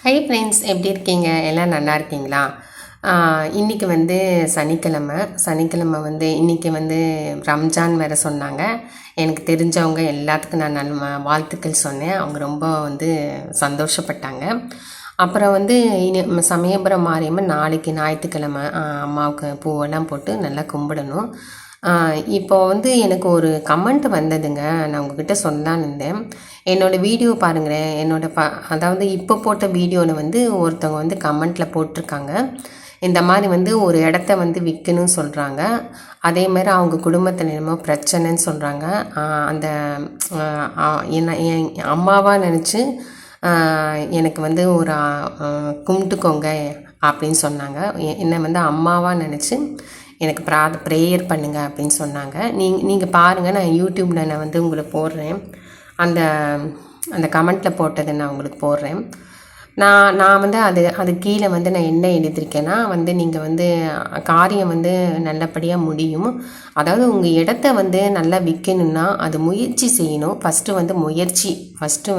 Hi friends, எப்படி இருக்கீங்க? எல்லாம் நல்லா இருக்கீங்களா? இன்றைக்கி வந்து சனிக்கிழமை வந்து இன்றைக்கி வந்து ரம்ஜான் வேறு சொன்னாங்க. எனக்கு தெரிஞ்சவங்க எல்லாத்துக்கும் நான் வாழ்த்துக்கள் சொன்னேன். அவங்க ரொம்ப வந்து சந்தோஷப்பட்டாங்க. அப்புறம் வந்து சமயபுரம் மாரியம்மன் நாளைக்கு ஞாயிற்றுக்கிழமை அம்மாவுக்கு பூவெல்லாம் போட்டு நல்லா கும்பிடணும். இப்போ வந்து எனக்கு ஒரு கமெண்ட் வந்ததுங்க. நான் உங்ககிட்ட சொல்லலான்னு இருந்தேன். என்னோடய வீடியோ பாருங்களேன். அதாவது இப்போ போட்ட வீடியோவில் வந்து ஒருத்தவங்க வந்து கமெண்ட்டில் போட்டிருக்காங்க. இந்த மாதிரி வந்து ஒரு இடத்த வந்து விற்கணும்னு சொல்கிறாங்க. அதே மாதிரி அவங்க குடும்பத்தில் என்னமோ பிரச்சனைன்னு சொல்கிறாங்க. அந்த என்ன என் அம்மாவாக நினச்சி எனக்கு வந்து ஒரு கும்பிட்டுக்கோங்க அப்படின்னு சொன்னாங்க. என்னை வந்து அம்மாவாக நினச்சி எனக்கு ப்ரேயர் பண்ணுங்க அப்படின்னு சொன்னாங்க. நீங்கள் பாருங்கள், நான் யூடியூப்பில் நான் வந்து உங்களுக்கு போடுறேன். அந்த அந்த கமெண்ட்டில் போட்டதை நான் உங்களுக்கு போடுறேன். நான் வந்து அது கீழே வந்து நான் என்ன எழுதியிருக்கேன்னா வந்து நீங்கள் வந்து காரியம் வந்து நல்லபடியாக முடியும். அதாவது உங்கள் இடத்த வந்து நல்லா விற்கணுன்னா அது முயற்சி செய்யணும். ஃபஸ்ட்டு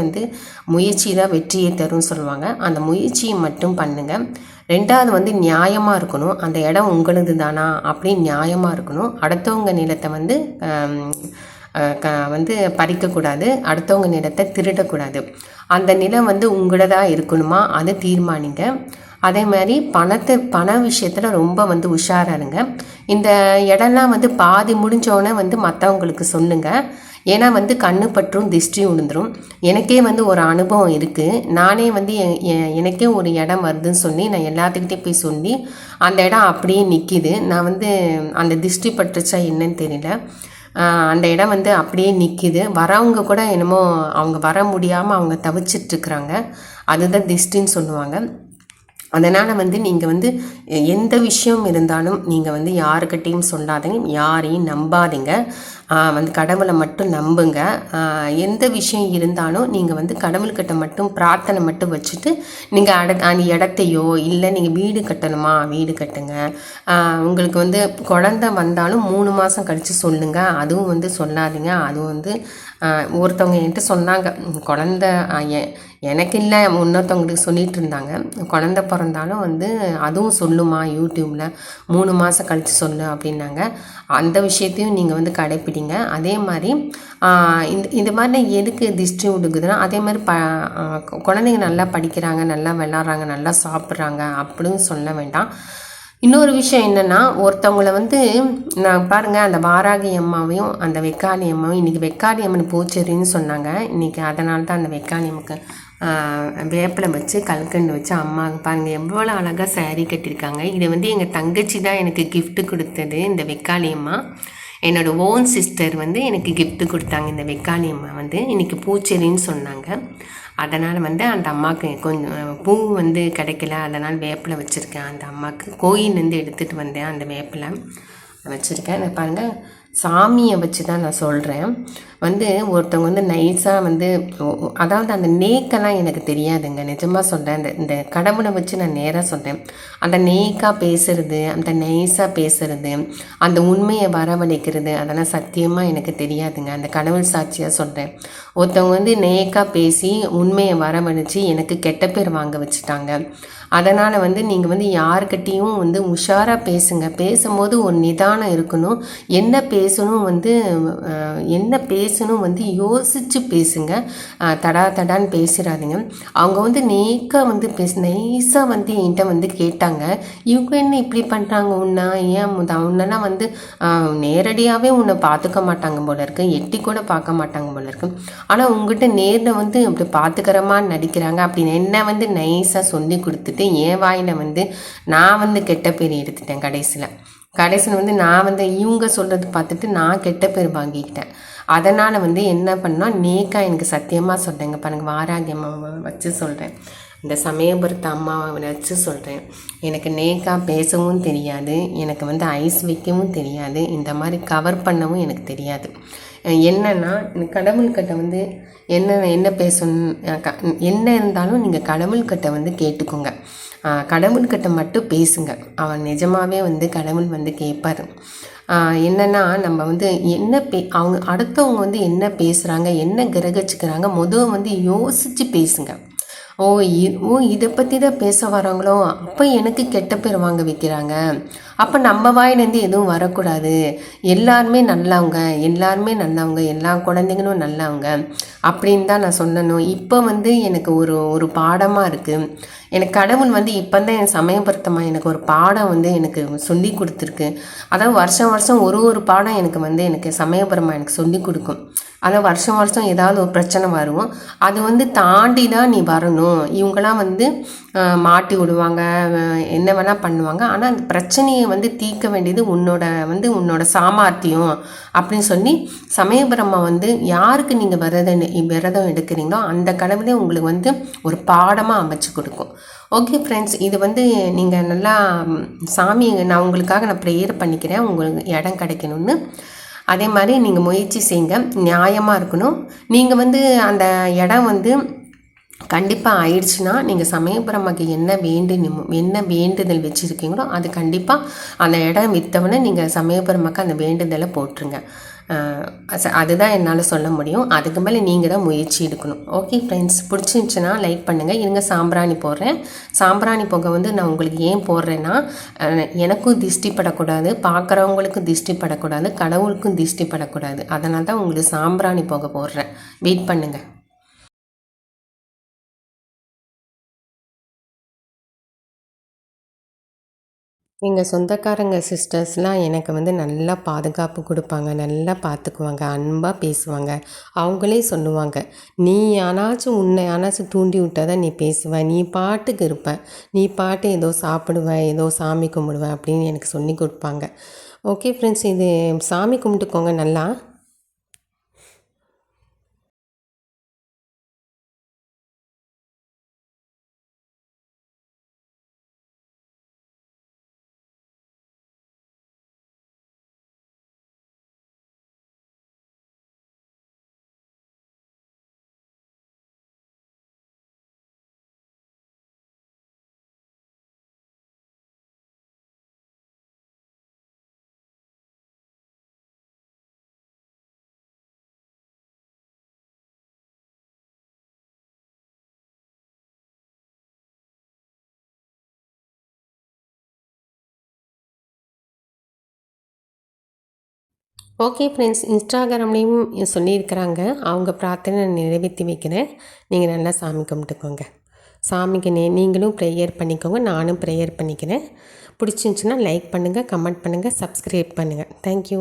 வந்து முயற்சி தான் வெற்றியை தரும்னு சொல்லுவாங்க. அந்த முயற்சியை மட்டும் பண்ணுங்கள். ரெண்டாவது வந்து நியாயமாக இருக்கணும். அந்த இடம் உங்களது தானா அப்படின்னு நியாயமாக இருக்கணும். அடுத்தவங்க நிலத்தை வந்து வந்து பறிக்கக்கூடாது. அடுத்தவங்க நிலத்தை திருடக்கூடாது. அந்த நிலம் வந்து உங்களதாக இருக்கணுமா அது தீர்மானிங்க. அதே மாதிரி பண விஷயத்தில் ரொம்ப வந்து உஷாராக இருங்க. இந்த இடம்லாம் வந்து பாதி முடிஞ்சோடனே வந்து மற்றவங்களுக்கு சொல்லுங்கள். ஏன்னா வந்து கண்ணு பற்றும் திஷ்டி விழுந்துடும். எனக்கே வந்து ஒரு அனுபவம் இருக்குது. நானே வந்து எனக்கே ஒரு இடம் வருதுன்னு சொல்லி நான் எல்லாத்துக்கிட்டே போய் சொல்லி அந்த இடம் அப்படியே நிற்கிது. நான் வந்து அந்த திஷ்டி பட்டுச்சா என்னன்னு தெரியல. அந்த இடம் வந்து அப்படியே நிற்கிது. வரவங்க கூட என்னமோ அவங்க வர முடியாமல் அவங்க தவிச்சிட்ருக்குறாங்க. அதுதான் திஷ்டின்னு சொல்லுவாங்க. அதனால் வந்து நீங்கள் வந்து எந்த விஷயம் இருந்தாலும் நீங்கள் வந்து யாருக்கிட்டையும் சொல்லாதீங்க, யாரையும் நம்பாதீங்க. வந்து கடவுளை மட்டும் நம்புங்க. எந்த விஷயம் இருந்தாலும் நீங்கள் வந்து கடவுள்கிட்ட மட்டும் பிரார்த்தனை மட்டும் வச்சுட்டு நீங்கள் அந்த இடத்தையோ இல்லை நீங்கள் வீடு கட்டணுமா வீடு கட்டுங்க. உங்களுக்கு வந்து குழந்த வந்தாலும் 3 மாதம் கழித்து சொல்லுங்கள். அதுவும் வந்து சொல்லாதீங்க. அதுவும் வந்து ஒருத்தவங்க என்கிட்ட சொன்னாங்க, குழந்த எனக்கு இல்லை இன்னொருத்தவங்களுக்கு சொல்லிகிட்டு இருந்தாங்க. குழந்த பிறந்தாலும் வந்து அதுவும் சொல்லுமா யூடியூப்பில் 3 மாதம் கழித்து சொல்லு அப்படின்னாங்க. அந்த விஷயத்தையும் நீங்கள் வந்து கடைப்பிடிங்க. அதே மாதிரி இந்த மாதிரி எதுக்கு திஷ்டி விடுக்குதுன்னா, அதே மாதிரி குழந்தைங்க நல்லா படிக்கிறாங்க, நல்லா விளாட்றாங்க, நல்லா சாப்பிட்றாங்க அப்படின்னு சொல்ல வேண்டாம். இன்னொரு விஷயம் என்னென்னா, ஒருத்தவங்கள வந்து நான் பாருங்கள், அந்த வாராகி அம்மாவையும் அந்த வெக்காளி அம்மாவையும் இன்றைக்கி வெக்காளி அம்மன் பூச்செரின்னு சொன்னாங்க. இன்றைக்கி அதனால தான் அந்த வெக்காளி அம்மாவுக்கு வேப்பிலை வச்சு கல்கண்டு வச்சு அம்மாவுக்கு பாருங்கள் எவ்வளோ அழகாக சாரீ கட்டியிருக்காங்க. இதை வந்து எங்கள் தங்கச்சி தான் எனக்கு கிஃப்ட்டு கொடுத்தது. இந்த வெக்காளி அம்மா என்னோடய ஓன் சிஸ்டர் வந்து எனக்கு கிஃப்ட்டு கொடுத்தாங்க. இந்த வெக்காளி அம்மா வந்து இன்றைக்கி பூச்செரின்னு சொன்னாங்க. அதனால் வந்து அந்த அம்மாவுக்கு கொஞ்சம் பூ வந்து கிடைக்கல, அதனால் வேப்பிலை வச்சுருக்கேன். அந்த அம்மாவுக்கு கோயிலேருந்து எடுத்துகிட்டு வந்தேன். அந்த வேப்பிலை வச்சுருக்கேன். நான் பாருங்கள், சாமியை வச்சு தான் நான் சொல்கிறேன். வந்து ஒருத்தவங்க வந்து நைஸாக வந்து அதாவது அந்த நேக்கெல்லாம் எனக்கு தெரியாதுங்க, நிஜமாக சொல்கிறேன். இந்த கடவுளை வச்சு நான் நேராக சொல்கிறேன். அந்த நேக்காக பேசுகிறது, அந்த நைஸாக பேசுகிறது, அந்த உண்மையை வரவழைக்கிறது, அதெல்லாம் சத்தியமாக எனக்கு தெரியாதுங்க. அந்த கடவுள் சாட்சியாக சொல்கிறேன். ஒருத்தவங்க வந்து நேக்காக பேசி உண்மையை வரவழைச்சி எனக்கு கெட்ட பேர் வாங்க வச்சுட்டாங்க. அதனால் வந்து நீங்கள் வந்து யாருக்கிட்டேயும் வந்து உஷாராக பேசுங்க. பேசும்போது ஒரு நிதானம் இருக்கணும். என்ன பேசணும் வந்து யோசித்து பேசுங்க. தடான்னு பேசிடாதீங்க. அவங்க வந்து நேக்காக வந்து நைஸாக வந்து என்கிட்ட வந்து கேட்டாங்க, இவங்க என்ன இப்படி பண்ணுறாங்க, ஏன் உன்னெல்லாம் வந்து நேரடியாகவே உன்னை பார்த்துக்க மாட்டாங்க போல இருக்கு, எட்டி கூட பார்க்க மாட்டாங்க போல இருக்கு, ஆனால் உங்ககிட்ட நேரில் வந்து இப்படி பார்த்துக்கிறமான்னு நடிக்கிறாங்க அப்படின்னு என்ன வந்து நைஸாக சொல்லி கொடுத்துட்டு என் வாயில் வந்து நான் வந்து கெட்ட பேர் எடுத்துட்டேன். கடைசியில் வந்து நான் வந்து இவங்க சொல்கிறது பார்த்துட்டு நான் கெட்ட பேர் வாங்கிக்கிட்டேன். அதனால் வந்து என்ன பண்ணால் நேக்காக எனக்கு சத்தியமாக சொல்கிறேங்க. பாருங்கள், வாராகி அம்மாவை வச்சு சொல்கிறேன், இந்த சமயபுரத்து அம்மாவை வச்சு சொல்கிறேன். எனக்கு நேக்காக பேசவும் தெரியாது, எனக்கு வந்து ஐஸ் வைக்கவும் தெரியாது, இந்த மாதிரி கவர் பண்ணவும் எனக்கு தெரியாது. என்னென்னா கடவுள்கிட்ட வந்து என்ன பேசணும், என்ன இருந்தாலும் நீங்கள் கடவுள்கிட்ட வந்து கேட்டுக்கோங்க. கடவுள்கிட்ட மட்டும் பேசுங்க. அவன் நிஜமாகவே வந்து கடவுள் வந்து கேட்பார். என்னென்னா நம்ம வந்து அவங்க அடுத்தவங்க வந்து என்ன பேசுகிறாங்க, என்ன கிரகிச்சுக்கிறாங்க, வந்து யோசித்து பேசுங்க. ஓ இதை பற்றி தான் பேச வராங்களோ, அப்போ எனக்கு கெட்ட பேர் வாங்க வைக்கிறாங்க, அப்போ நம்ம வாயிலேருந்து எதுவும் வரக்கூடாது, எல்லாருமே நல்லவங்க, எல்லாருமே நல்லவங்க, எல்லா குழந்தைங்களும் நல்லவங்க அப்படின்னு தான் நான் சொல்லணும். இப்போ வந்து எனக்கு ஒரு ஒரு பாடமாக இருக்குது. எனக்கு கடவுள் வந்து இப்போ தான் என் சமயபுரத்தமாக எனக்கு ஒரு பாடம் வந்து எனக்கு சொல்லி கொடுத்துருக்கு. அதாவது வருஷம் வருஷம் ஒரு ஒரு பாடம் எனக்கு வந்து எனக்கு சமயபுரமாக எனக்கு சொல்லி கொடுக்கும். அதாவது வருஷம் வருஷம் ஏதாவது ஒரு பிரச்சனை வரும், அது வந்து தாண்டி தான் நீ வரணும். இவங்களாம் வந்து மாட்டி விடுவாங்க, என்ன வேணால் பண்ணுவாங்க, ஆனால் அந்த பிரச்சனையை வந்து தீர்க்க வேண்டியது உன்னோட சாமர்த்தியம் அப்படின்னு சொல்லி சமயபுரமா வந்து யாருக்கு நீங்கள் விரதம் எடுக்கிறீங்களோ அந்த கடவுளே உங்களுக்கு வந்து ஒரு பாடமாக அமைச்சு கொடுக்கும். ஓகே ஃப்ரெண்ட்ஸ், இது வந்து நீங்கள் நல்லா சாமி நான் உங்களுக்காக நான் ப்ரேயர் பண்ணிக்கிறேன், உங்களுக்கு இடம் கிடைக்கணும்னு. அதே மாதிரி நீங்கள் முயற்சி செய்யுங்க, நியாயமாக இருக்கணும். நீங்கள் வந்து அந்த இடம் வந்து கண்டிப்பாக ஆயிடுச்சுன்னா நீங்கள் சமயபுரமாக்கு என்ன வேண்டுதல் வச்சுருக்கீங்களோ அது கண்டிப்பாக அந்த இடம் விற்றவொடனே நீங்கள் சமயபுரமாக்கு அந்த வேண்டுதலை போட்டுருங்க. அதுதான் என்னால் சொல்ல முடியும். அதுக்கு மேலே நீங்கள் தான் முயற்சி எடுக்கணும். ஓகே ஃப்ரெண்ட்ஸ், பிடிச்சிருந்துச்சுன்னா லைக் பண்ணுங்கள். இருங்க சாம்பிராணி போடுறேன். சாம்பிராணி புகை வந்து நான் உங்களுக்கு ஏன் போடுறேன்னா, எனக்கும் திஷ்டி படக்கூடாது, பார்க்குறவங்களுக்கும் திஷ்டி படக்கூடாது, கடவுளுக்கும் திஷ்டி படக்கூடாது. அதனால தான் உங்களுக்கு சாம்பிராணி புகை போடுறேன். வெயிட் பண்ணுங்கள். எங்கள் சொந்தக்காரங்க சிஸ்டர்ஸ்லாம் எனக்கு வந்து நல்லா பாதுகாப்பு கொடுப்பாங்க, நல்லா பார்த்துக்குவாங்க, அன்பாக பேசுவாங்க. அவங்களே சொல்லுவாங்க, நீ உன்னை தூண்டி விட்டால் தான் நீ பேசுவ, நீ பாட்டுக்கு இருப்ப, நீ பாட்டு ஏதோ சாப்பிடுவ, ஏதோ சாமி கும்பிடுவ அப்படின்னு எனக்கு சொல்லி கொடுப்பாங்க. ஓகே ஃப்ரெண்ட்ஸ், இது சாமி கும்பிட்டுக்கோங்க நல்லா. ஓகே ஃப்ரெண்ட்ஸ், இன்ஸ்டாகிராம்லேயும் சொல்லியிருக்கிறாங்க, அவங்க பிரார்த்தனை நிறைவேற்றி வைக்கிறேன். நீங்கள் நல்லா சாமி கும்பிட்டுக்கோங்க. சாமிக்கு நீங்களும் ப்ரேயர் பண்ணிக்கோங்க, நானும் ப்ரேயர் பண்ணிக்கிறேன். பிடிச்சிருந்துச்சின்னா லைக் பண்ணுங்கள், கமெண்ட் பண்ணுங்கள், சப்ஸ்கிரைப் பண்ணுங்கள். தேங்க்யூ.